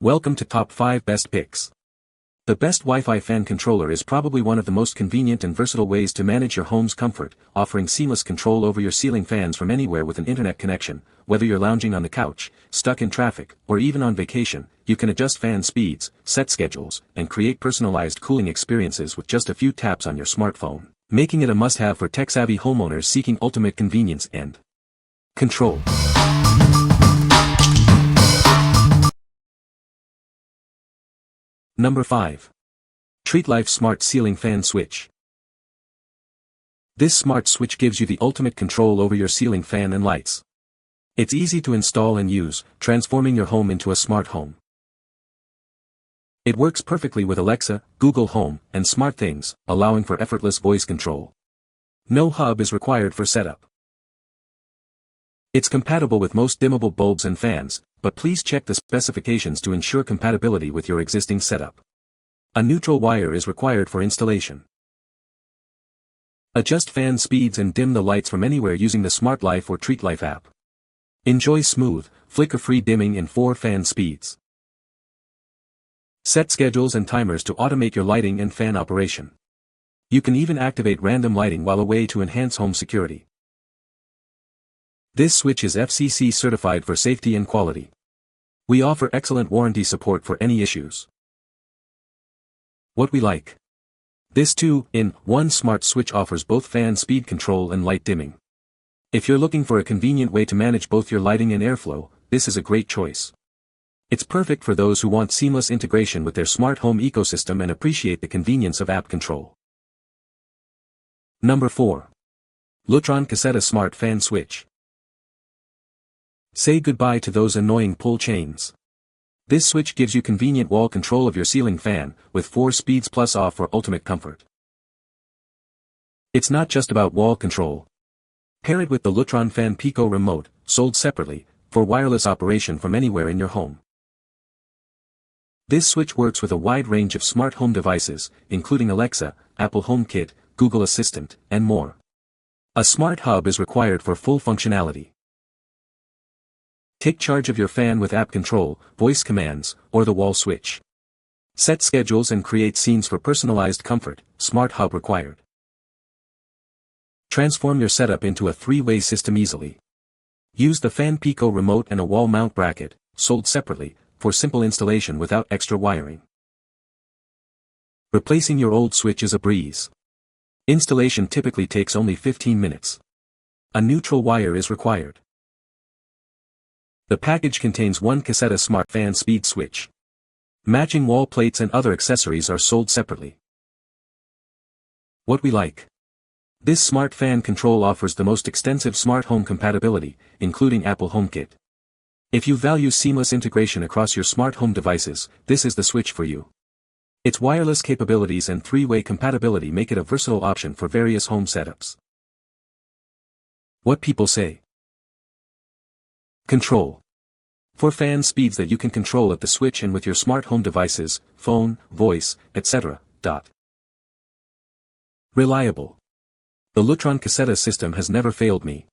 Welcome to Top 5 Best Picks. The best Wi-Fi fan controller is probably one of the most convenient and versatile ways to manage your home's comfort, offering seamless control over your ceiling fans from anywhere with an internet connection. Whether you're lounging on the couch, stuck in traffic, or even on vacation, you can adjust fan speeds, set schedules, and create personalized cooling experiences with just a few taps on your smartphone, making it a must-have for tech-savvy homeowners seeking ultimate convenience and control. Number 5. TREATLIFE Smart Ceiling Fan Switch. This smart switch gives you the ultimate control over your ceiling fan and lights. It's easy to install and use, transforming your home into a smart home. It works perfectly with Alexa, Google Home, and SmartThings, allowing for effortless voice control. No hub is required for setup. It's compatible with most dimmable bulbs and fans, but please check the specifications to ensure compatibility with your existing setup. A neutral wire is required for installation. Adjust fan speeds and dim the lights from anywhere using the SmartLife or TreatLife app. Enjoy smooth, flicker-free dimming in 4 fan speeds. Set schedules and timers to automate your lighting and fan operation. You can even activate random lighting while away to enhance home security. This switch is FCC certified for safety and quality. We offer excellent warranty support for any issues. What we like. This 2-in-1 smart switch offers both fan speed control and light dimming. If you're looking for a convenient way to manage both your lighting and airflow, this is a great choice. It's perfect for those who want seamless integration with their smart home ecosystem and appreciate the convenience of app control. Number 4. Lutron Caseta Smart Fan Switch. Say goodbye to those annoying pull chains. This switch gives you convenient wall control of your ceiling fan, with 4 speeds plus off for ultimate comfort. It's not just about wall control. Pair it with the Lutron Fan Pico remote, sold separately, for wireless operation from anywhere in your home. This switch works with a wide range of smart home devices, including Alexa, Apple HomeKit, Google Assistant, and more. A smart hub is required for full functionality. Take charge of your fan with app control, voice commands, or the wall switch. Set schedules and create scenes for personalized comfort, smart hub required. Transform your setup into a 3-way system easily. Use the Fan Pico remote and a wall mount bracket, sold separately, for simple installation without extra wiring. Replacing your old switch is a breeze. Installation typically takes only 15 minutes. A neutral wire is required. The package contains 1 Caseta Smart Fan Speed Switch. Matching wall plates and other accessories are sold separately. What we like. This smart fan control offers the most extensive smart home compatibility, including Apple HomeKit. If you value seamless integration across your smart home devices, this is the switch for you. Its wireless capabilities and 3-way compatibility make it a versatile option for various home setups. What people say. Control. For fan speeds that you can control at the switch and with your smart home devices, phone, voice, etc. Reliable. The Lutron Caseta system has never failed me.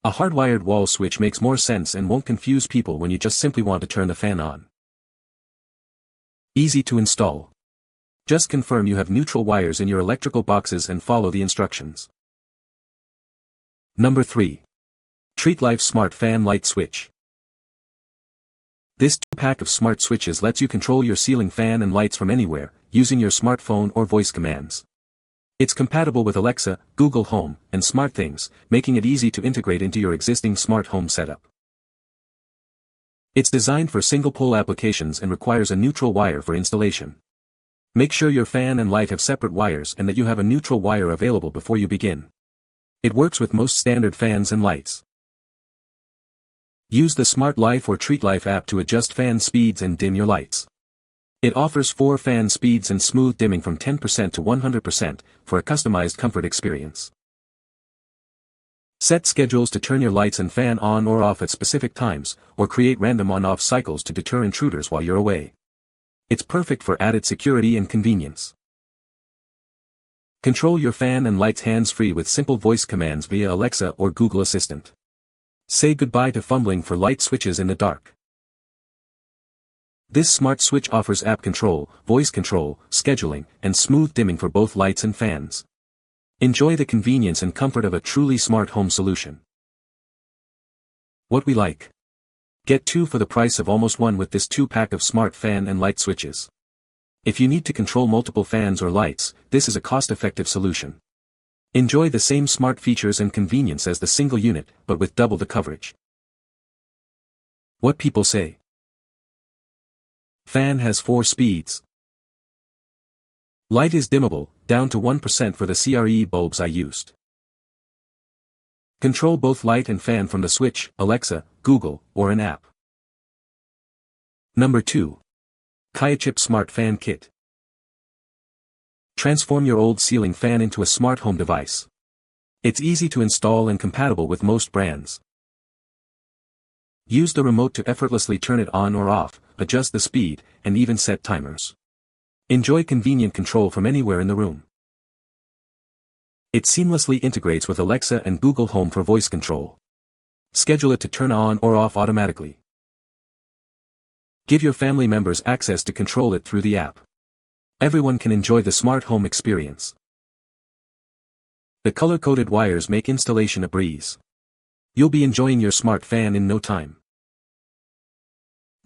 A hardwired wall switch makes more sense and won't confuse people when you just simply want to turn the fan on. Easy to install. Just confirm you have neutral wires in your electrical boxes and follow the instructions. Number 3. TreatLife Smart Fan Light Switch. This 2-pack of smart switches lets you control your ceiling fan and lights from anywhere, using your smartphone or voice commands. It's compatible with Alexa, Google Home, and SmartThings, making it easy to integrate into your existing smart home setup. It's designed for single-pole applications and requires a neutral wire for installation. Make sure your fan and light have separate wires and that you have a neutral wire available before you begin. It works with most standard fans and lights. Use the SmartLife or TreatLife app to adjust fan speeds and dim your lights. It offers 4 fan speeds and smooth dimming from 10% to 100% for a customized comfort experience. Set schedules to turn your lights and fan on or off at specific times, or create random on-off cycles to deter intruders while you're away. It's perfect for added security and convenience. Control your fan and lights hands-free with simple voice commands via Alexa or Google Assistant. Say goodbye to fumbling for light switches in the dark. This smart switch offers app control, voice control, scheduling, and smooth dimming for both lights and fans. Enjoy the convenience and comfort of a truly smart home solution. What we like. Get 2 for the price of almost 1 with this 2-pack of smart fan and light switches. If you need to control multiple fans or lights, this is a cost-effective solution. Enjoy the same smart features and convenience as the single unit, but with double the coverage. What people say. Fan has 4 speeds. Light is dimmable, down to 1% for the CRE bulbs I used. Control both light and fan from the switch, Alexa, Google, or an app. Number 2. QIACHIP Smart Fan Kit. Transform your old ceiling fan into a smart home device. It's easy to install and compatible with most brands. Use the remote to effortlessly turn it on or off, adjust the speed, and even set timers. Enjoy convenient control from anywhere in the room. It seamlessly integrates with Alexa and Google Home for voice control. Schedule it to turn on or off automatically. Give your family members access to control it through the app. Everyone can enjoy the smart home experience. The color-coded wires make installation a breeze. You'll be enjoying your smart fan in no time.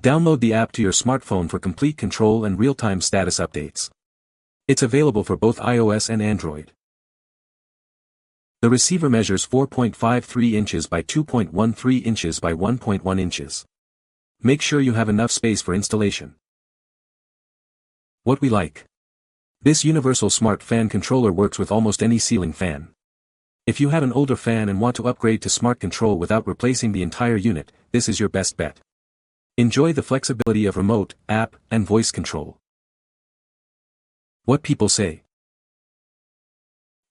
Download the app to your smartphone for complete control and real-time status updates. It's available for both iOS and Android. The receiver measures 4.53 inches by 2.13 inches by 1.1 inches. Make sure you have enough space for installation. What we like. This universal smart fan controller works with almost any ceiling fan. If you have an older fan and want to upgrade to smart control without replacing the entire unit, this is your best bet. Enjoy the flexibility of remote, app, and voice control. What people say.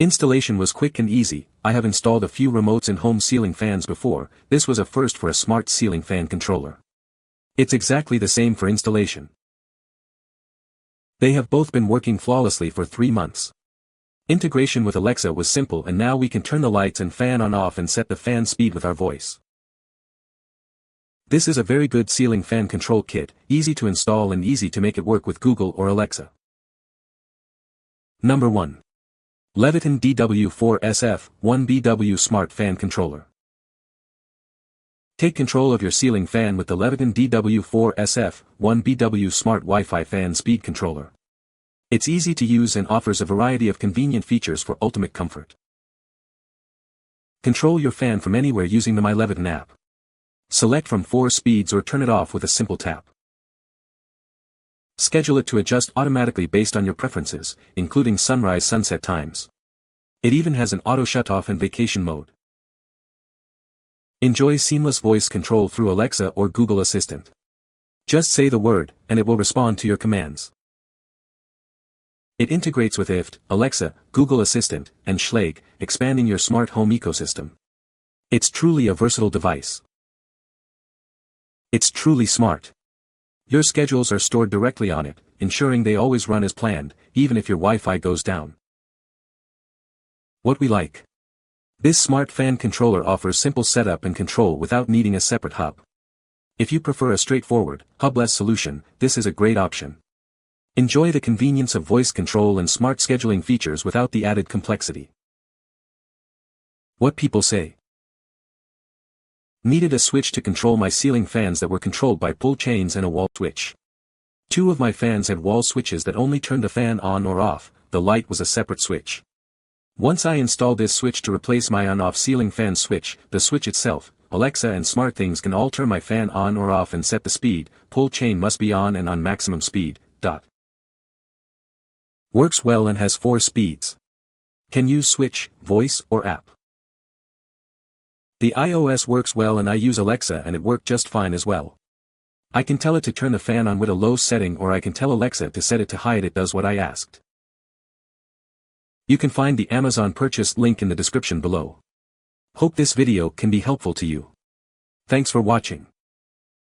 Installation was quick and easy. I have installed a few remotes and home ceiling fans before. This was a first for a smart ceiling fan controller. It's exactly the same for installation. They have both been working flawlessly for 3 months. Integration with Alexa was simple, and now we can turn the lights and fan on off and set the fan speed with our voice. This is a very good ceiling fan control kit, easy to install and easy to make it work with Google or Alexa. Number 1. Leviton DW4SF-1BW Smart Fan Controller. Take control of your ceiling fan with the Leviton DW4SF-1BW Smart Wi-Fi Fan Speed Controller. It's easy to use and offers a variety of convenient features for ultimate comfort. Control your fan from anywhere using the My Leviton app. Select from 4 speeds or turn it off with a simple tap. Schedule it to adjust automatically based on your preferences, including sunrise-sunset times. It even has an auto shut-off and vacation mode. Enjoy seamless voice control through Alexa or Google Assistant. Just say the word, and it will respond to your commands. It integrates with IFT, Alexa, Google Assistant, and Schlage, expanding your smart home ecosystem. It's truly a versatile device. It's truly smart. Your schedules are stored directly on it, ensuring they always run as planned, even if your Wi-Fi goes down. What we like. This smart fan controller offers simple setup and control without needing a separate hub. If you prefer a straightforward, hubless solution, this is a great option. Enjoy the convenience of voice control and smart scheduling features without the added complexity. What people say. Needed a switch to control my ceiling fans that were controlled by pull chains and a wall switch. 2 of my fans had wall switches that only turned the fan on or off, the light was a separate switch. Once I installed this switch to replace my on-off ceiling fan switch, the switch itself, Alexa and SmartThings can all turn my fan on or off and set the speed, pull chain must be on and on maximum speed. Works well and has 4 speeds. Can use switch, voice, or app. The iOS works well and I use Alexa and it worked just fine as well. I can tell it to turn the fan on with a low setting or I can tell Alexa to set it to high, it does what I asked. You can find the Amazon purchase link in the description below. Hope this video can be helpful to you. Thanks for watching.